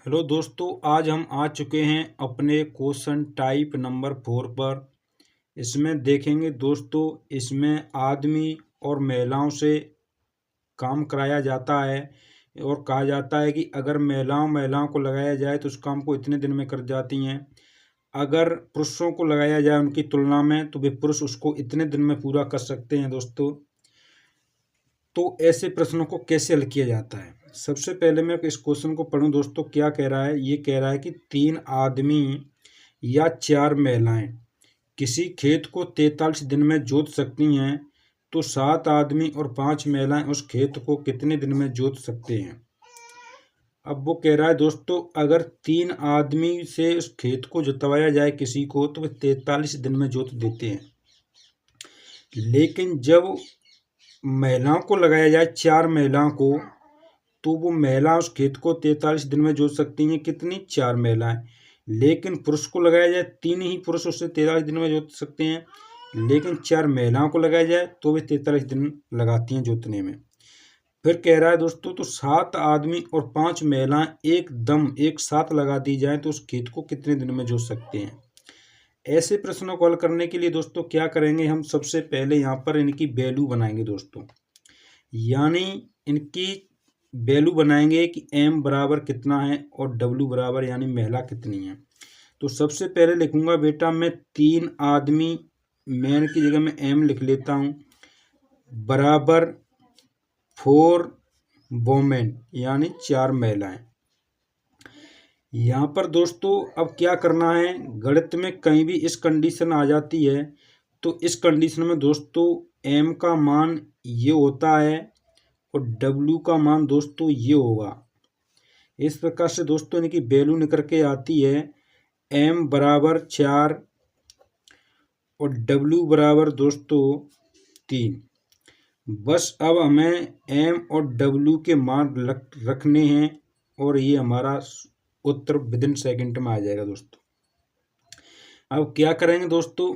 Hello दोस्तों, आज हम आ चुके हैं अपने क्वेश्चन टाइप नंबर 4 पर। इसमें देखेंगे दोस्तों, इसमें आदमी और महिलाओं से काम कराया जाता है और कहा जाता है कि अगर महिलाओं को लगाया जाए तो उस काम को इतने दिन में कर जाती हैं। अगर पुरुषों को लगाया जाए उनकी तुलना में तो वे पुरुष उसको इतने दिन में पूरा कर सकते हैं दोस्तों। तो ऐसे प्रश्नों को कैसे हल किया जाता है? सबसे पहले मैं इस क्वेश्चन को पढ़ूं दोस्तों। क्या कह रहा है? ये कह रहा है कि 3 आदमी या 4 महिलाएं किसी खेत को 43 दिन में जोत सकती हैं, तो 7 आदमी और 5 महिलाएं उस खेत को कितने दिन में जोत सकते हैं? अब वो कह रहा है दोस्तों, अगर 3 आदमी से उस खेत को जोतवाया जाए किसी को तो वे 43 दिन में जोत देते हैं। लेकिन जब महिलाओं को लगाया जाए, 4 महिलाओं को, तो वो महिला उस खेत को 43 दिन में जोत सकती हैं। कितनी? 4 महिलाएं। लेकिन पुरुष को लगाया जाए, 3 ही पुरुष उससे 43 दिन में जोत सकते हैं। लेकिन 4 महिलाओं को लगाया जाए तो वे 43 दिन लगाती हैं जोतने में। फिर कह रहा है दोस्तों, तो 7 आदमी और 5 महिलाएं एकदम एक साथ लगा दी जाए तो उस खेत को कितने दिन में जोत सकते हैं? ऐसे प्रश्नों को हल करने के लिए दोस्तों क्या करेंगे, हम सबसे पहले यहाँ पर इनकी वैल्यू बनाएंगे दोस्तों। यानी इनकी वैल्यू बनाएंगे कि m बराबर कितना है और w बराबर यानी महिला कितनी है। तो सबसे पहले लिखूंगा बेटा मैं 3 आदमी, मैन की जगह में m लिख लेता हूँ, बराबर 4 वोमेन यानी 4 महिलाएं। यहाँ पर दोस्तों अब क्या करना है, गणित में कहीं भी इस कंडीशन आ जाती है तो इस कंडीशन में दोस्तों m का मान ये होता है और w का मान दोस्तों ये होगा। इस प्रकार से दोस्तों इनकी वैल्यू निकल के आती है m बराबर 4 और w बराबर दोस्तों 3। बस अब हमें m और w के मान रखने हैं और ये हमारा उत्तर विदिन सेकंड में आ जाएगा दोस्तों। अब क्या करेंगे दोस्तों,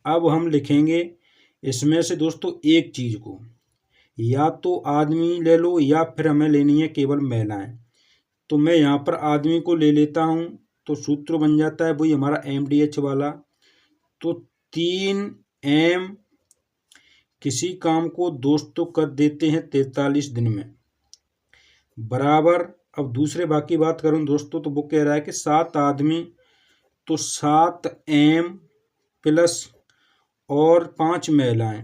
अब हम लिखेंगे इसमें से दोस्तों एक चीज को, या तो आदमी ले लो या फिर हमें लेनी है केवल महिलाएं। तो मैं यहाँ पर आदमी को ले लेता हूँ, तो सूत्र बन जाता है वही हमारा MDH वाला। तो 3m किसी काम को दोस्तों कर देते हैं 43 दिन में, बराबर। अब दूसरे भाग की बात करूं दोस्तों तो वो कह रहा है कि 7 आदमी, तो 7m प्लस और 5 महिलाएं,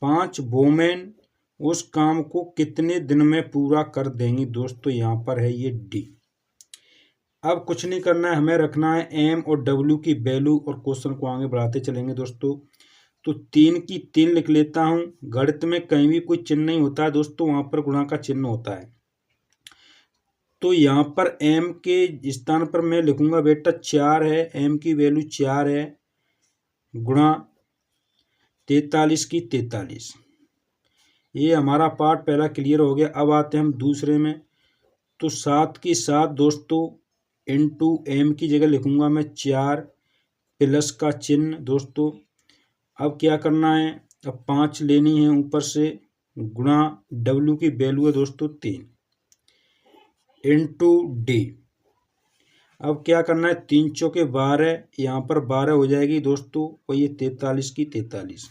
5 वोमेन उस काम को कितने दिन में पूरा कर देंगी दोस्तों। यहाँ पर है ये D। अब कुछ नहीं करना है, हमें रखना है m और w की वैल्यू और क्वेश्चन को आगे बढ़ाते चलेंगे दोस्तों। तो 3 की 3 लिख लेता हूँ। गणित में कहीं भी कोई चिन्ह नहीं होता है दोस्तों, वहाँ पर गुणा का चिन्ह होता है। तो यहाँ पर m के स्थान पर मैं लिखूंगा बेटा 4 है, m की वैल्यू 4 है, गुणा 43 की 43। ये हमारा पार्ट पहला क्लियर हो गया। अब आते हैं हम दूसरे में। तो 7 की 7 दोस्तों इंटू m की जगह लिखूंगा मैं 4 प्लस का चिन्ह दोस्तों। अब क्या करना है, अब 5 लेनी है ऊपर से, गुणा w की वैल्यू है दोस्तों 3 इंटू D। अब क्या करना है, 3 चौके 12, यहाँ पर 12 हो जाएगी दोस्तों, और ये 43 की 43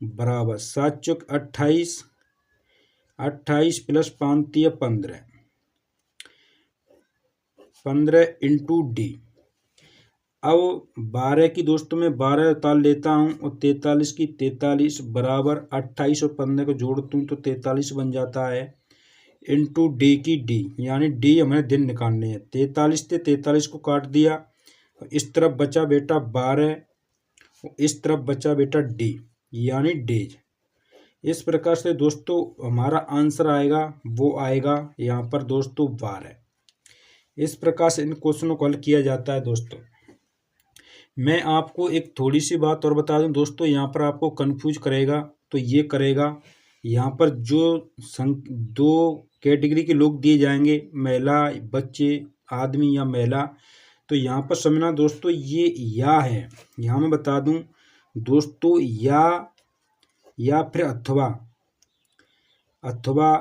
बराबर 7 चौक 28, 28 प्लस 5 15, 15 इंटू D। अब 12 की दोस्तों मैं 12 उतार लेता हूँ और 43 की 43 बराबर 28 और 15 को जोड़ता हूँ तो 43 बन जाता है, इंटू D की D, यानी D हमें दिन निकालने हैं। 43 से 43 को काट दिया, इस तरफ बचा बेटा 12, इस तरफ बचा बेटा D यानी डेज। इस प्रकार से दोस्तों हमारा आंसर आएगा, वो आएगा यहाँ पर दोस्तों 12। इस प्रकार से इन क्वेश्चनों को हल किया जाता है दोस्तों। मैं आपको एक थोड़ी सी बात और बता दूं दोस्तों, यहाँ पर आपको कंफ्यूज करेगा तो ये करेगा, यहाँ पर जो 2 कैटेगरी के लोग दिए जाएंगे, महिला, बच्चे, आदमी या महिला, तो यहाँ पर समझना दोस्तों ये या है। यहाँ मैं बता दूं दोस्तों, या फिर अथवा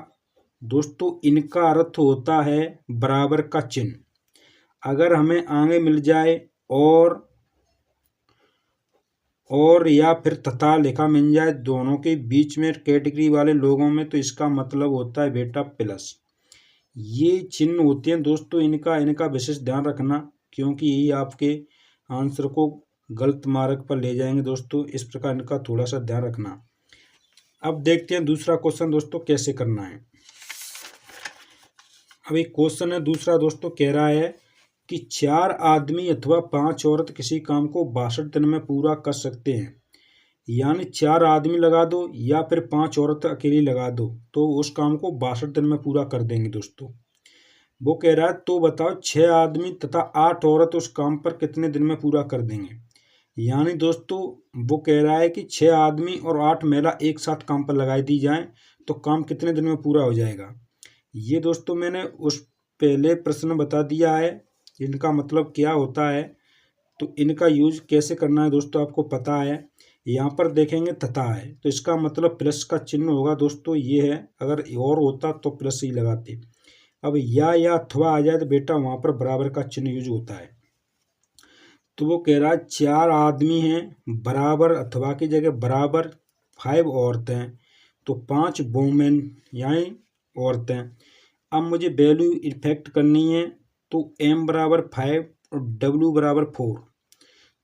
दोस्तों इनका अर्थ होता है बराबर का चिन्ह। अगर हमें आगे मिल जाए और या फिर तथा लिखा मिल जाए दोनों के बीच में कैटेगरी वाले लोगों में, तो इसका मतलब होता है बेटा प्लस। ये चिन्ह होते हैं दोस्तों, इनका विशेष ध्यान रखना, क्योंकि यही आपके आंसर को गलत मार्ग पर ले जाएंगे दोस्तों। इस प्रकार इनका थोड़ा सा ध्यान रखना। अब देखते हैं दूसरा क्वेश्चन दोस्तों कैसे करना है। अब एक क्वेश्चन है दूसरा दोस्तों, कह रहा है कि 4 आदमी अथवा 5 औरत किसी काम को 62 दिन में पूरा कर सकते हैं। यानी 4 आदमी लगा दो या फिर 5 औरत अकेली लगा दो, तो उस काम को 62 दिन में पूरा कर देंगे दोस्तों। वो कह रहा है तो बताओ 6 आदमी तथा 8 औरत उस काम पर कितने दिन में पूरा कर देंगे। यानी दोस्तों वो कह रहा है कि 6 आदमी और 8 महिला एक साथ काम पर लगाई दी जाए तो काम कितने दिन में पूरा हो जाएगा। ये दोस्तों मैंने उस पहले प्रश्न बता दिया है इनका मतलब क्या होता है। तो इनका यूज कैसे करना है दोस्तों आपको पता है। यहाँ पर देखेंगे तथा है तो इसका मतलब प्लस का चिन्ह होगा दोस्तों, ये है। अगर और होता तो प्लस ही लगाते। अब या अथवा आ जाए तो बेटा वहाँ पर बराबर का चिन्ह यूज होता है। तो वो कह रहा है 4 आदमी हैं बराबर अथवा की जगह बराबर 5 औरतें, तो 5 वुमेन यानी औरतें। अब मुझे वैल्यू इफेक्ट करनी है, तो m बराबर 5 और w बराबर 4।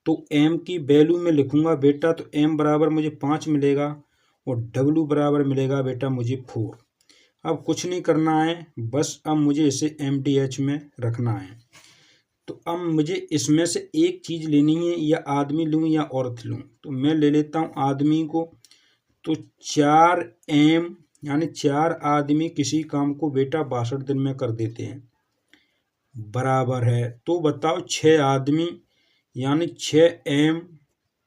तो m की वैल्यू में लिखूंगा बेटा, तो m बराबर मुझे 5 मिलेगा और w बराबर मिलेगा बेटा मुझे 4। अब कुछ नहीं करना है, बस अब मुझे इसे MDH में रखना है। तो अब मुझे इसमें से एक चीज़ लेनी है, या आदमी लूँ या औरत लूँ। तो मैं ले लेता हूँ आदमी को। तो 4m यानी 4 आदमी किसी काम को बेटा 62 दिन में कर देते हैं, बराबर है। तो बताओ 6 आदमी यानी 6m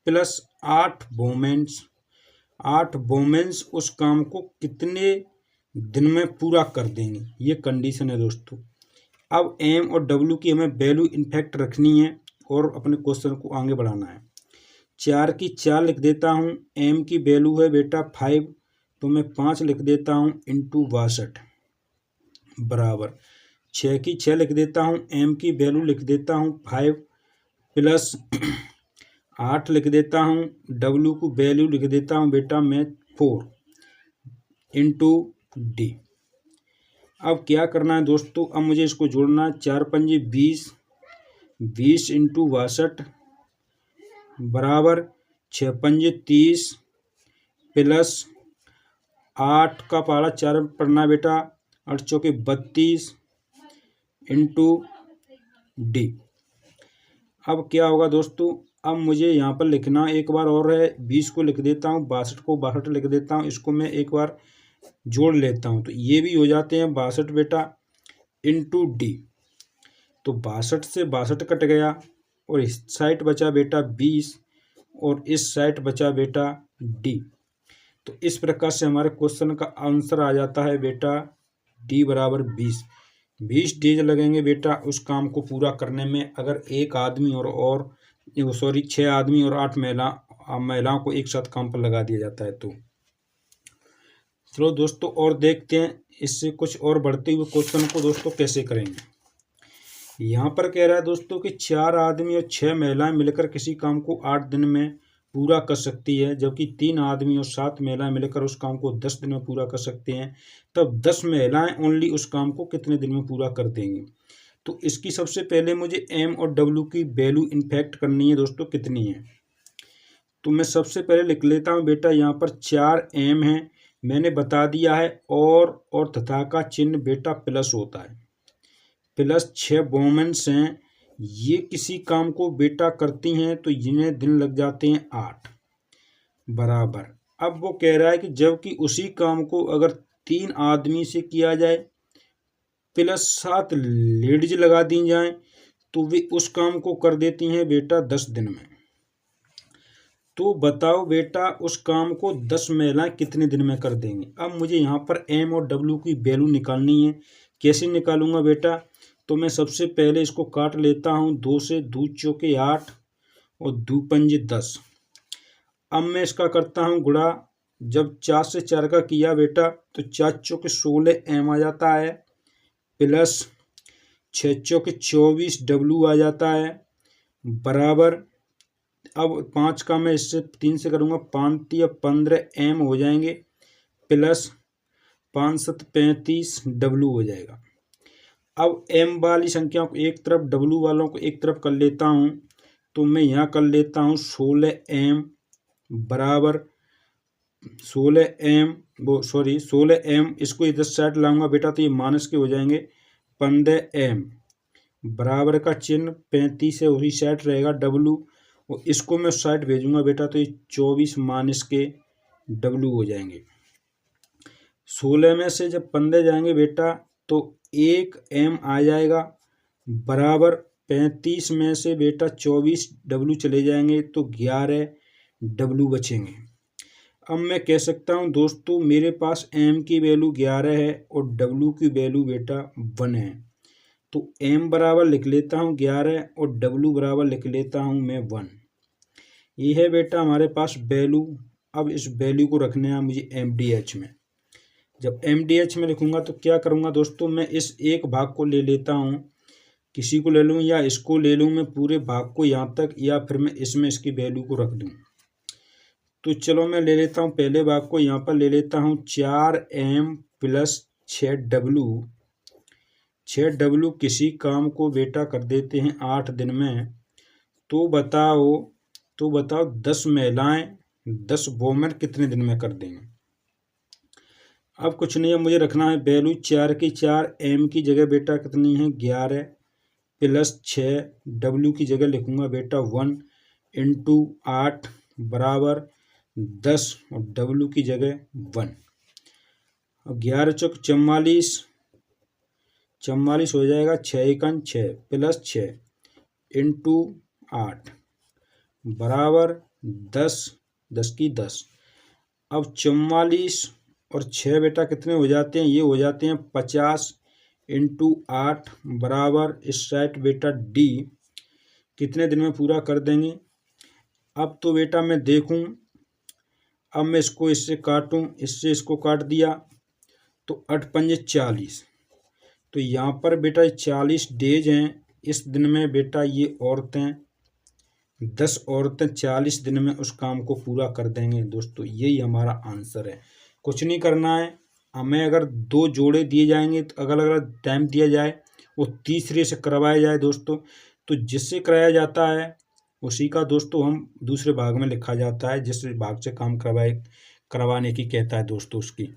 प्लस 8 वोमेंस, 8 वोमेंस उस काम को कितने दिन में पूरा कर देंगे, ये कंडीशन है दोस्तों। अब m और w की हमें वैल्यू इनफैक्ट रखनी है और अपने क्वेश्चन को आगे बढ़ाना है। 4 की 4 लिख देता हूँ, m की वैल्यू है बेटा 5, तो मैं 5 लिख देता हूँ इंटू 62 बराबर 6 की 6 लिख देता हूँ, m की वैल्यू लिख देता हूँ 5 प्लस 8 लिख देता हूँ, w को वैल्यू लिख देता हूँ बेटा मैं 4 इंटू d। अब क्या करना है दोस्तों, अब मुझे इसको जोड़ना है। 4 पंजे 20, 20 इंटू 62 बराबर 6 पंजे 30 प्लस 8 का पहाड़ा 4 पढ़ना बेटा 8 चौके 32 इंटू डी। अब क्या होगा दोस्तों, अब मुझे यहाँ पर लिखना एक बार और है। 20 को लिख देता हूँ, 62 को 62 लिख देता हूँ, इसको मैं एक बार जोड़ लेता हूँ तो ये भी हो जाते हैं 62 बेटा इंटू डी। तो 62 से 62 कट गया और इस साइड बचा बेटा 20 और इस साइड बचा बेटा डी। तो इस प्रकार से हमारे क्वेश्चन का आंसर आ जाता है बेटा डी बराबर 20। 20 डेज लगेंगे बेटा उस काम को पूरा करने में, अगर एक आदमी और 6 आदमी और 8 महिलाओं को एक साथ काम पर लगा दिया जाता है। तो चलो दोस्तों और देखते हैं इससे कुछ और बढ़ते हुए क्वेश्चन को दोस्तों कैसे करेंगे। यहाँ पर कह रहा है दोस्तों कि 4 आदमी और 6 महिलाएं मिलकर किसी काम को 8 दिन में पूरा कर सकती है, जबकि 3 आदमी और 7 महिलाएं मिलकर उस काम को 10 दिन में पूरा कर सकते हैं। तब 10 महिलाएं ओनली उस काम को कितने दिन में पूरा कर देंगी। तो इसकी सबसे पहले मुझे m और w की वैल्यू इनफैक्ट करनी है दोस्तों, कितनी है। तो मैं सबसे पहले लिख लेता हूँ बेटा, यहाँ पर 4m है, मैंने बता दिया है, और तथा का चिन्ह बेटा प्लस होता है। प्लस 6 वोमेन्स हैं, ये किसी काम को बेटा करती हैं तो इन्हें दिन लग जाते हैं 8 बराबर। अब वो कह रहा है कि जबकि उसी काम को अगर 3 आदमी से किया जाए प्लस 7 लेडीज लगा दी जाए तो वे उस काम को कर देती हैं बेटा 10 दिन में। तो बताओ बेटा उस काम को 10 महिलाएं कितने दिन में कर देंगी। अब मुझे यहाँ पर m और w की वैल्यू निकालनी है। कैसे निकालूंगा बेटा, तो मैं सबसे पहले इसको काट लेता हूँ। 2 से 2 चौके 8 और 2 पंजे 10। अब मैं इसका करता हूँ गुणा जब 4 से 4 का किया बेटा तो 4 चौके 16 M आ जाता है, प्लस 6 चौके 24 W आ जाता है, बराबर अब 5 का मैं इससे 3 से करूँगा, 5 तिया 15 M हो जाएंगे, प्लस 5 7 35 W हो जाएगा। अब M वाली संख्याओं को एक तरफ, W वालों को एक तरफ कर लेता हूँ, तो मैं यहाँ कर लेता हूँ 16 M बराबर 16 M, इसको इधर साइड लाऊंगा बेटा तो ये माइनस के हो जाएंगे, 15 M बराबर का चिन्ह 35 है उसी साइड रहेगा W, और इसको मैं साइड भेजूंगा बेटा तो ये 24 माइनस के W हो जाएंगे। 16 में से जब 15 जाएंगे बेटा तो 1 M आ जाएगा, बराबर 35 में से बेटा 24 W चले जाएंगे तो 11 W बचेंगे। अब मैं कह सकता हूँ दोस्तों मेरे पास M की वैल्यू 11 है और W की वैल्यू बेटा 1 है, तो M बराबर लिख लेता हूँ 11 और W बराबर लिख लेता हूँ मैं 1। ये है बेटा हमारे पास वैल्यू। अब इस वैल्यू को रखने हैं मुझे MDH में। जब MDH में लिखूंगा तो क्या करूँगा दोस्तों, मैं इस एक भाग को ले लेता हूँ, किसी को ले लूँ या इसको ले लूँ मैं पूरे भाग को यहाँ तक, या फिर मैं इसमें इसकी वैल्यू को रख दूँ। तो चलो मैं ले लेता हूँ पहले भाग को, यहाँ पर ले लेता हूँ 4M प्लस 6W। 6W किसी काम को बेटा कर देते हैं 8 दिन में, तो बताओ 10 महिलाएं 10 वोमेन कितने दिन में कर देंगे। अब कुछ नहीं है, मुझे रखना है वैल्यू 4 की 4, M की जगह बेटा कितनी है 11 प्लस 6W की जगह लिखूंगा बेटा 1 इंटू 8 बराबर 10 और W की जगह 1। अब 11 चौक 44 हो जाएगा, 6 एकन 6 प्लस 6 इंटू 8 बराबर 10 की 10। अब 44 और 6 बेटा कितने हो जाते हैं, ये हो जाते हैं 50 इंटू 8 बराबर इस साइड बेटा D कितने दिन में पूरा कर देंगे। अब तो बेटा मैं देखूं, अब मैं इसको इससे काटूं, इससे इसको काट दिया तो 8 पंजे 40, तो यहाँ पर बेटा 40 डेज हैं। इस दिन में बेटा ये औरतें 10 औरतें 40 दिन में उस काम को पूरा कर देंगे। दोस्तों यही हमारा आंसर है, कुछ नहीं करना है हमें। अगर 2 जोड़े दिए जाएंगे तो अलग अलग टाइम दिया जाए, वो तीसरे से करवाया जाए दोस्तों, तो जिससे कराया जाता है उसी का दोस्तों हम दूसरे भाग में लिखा जाता है, जिस भाग से काम करवाने की कहता है दोस्तों उसकी।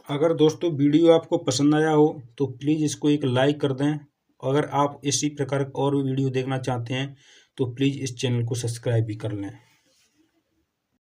अगर दोस्तों वीडियो आपको पसंद आया हो तो प्लीज़ इसको एक लाइक कर दें। अगर आप इसी प्रकार और भी वीडियो देखना चाहते हैं तो प्लीज़ इस चैनल को सब्सक्राइब भी कर लें।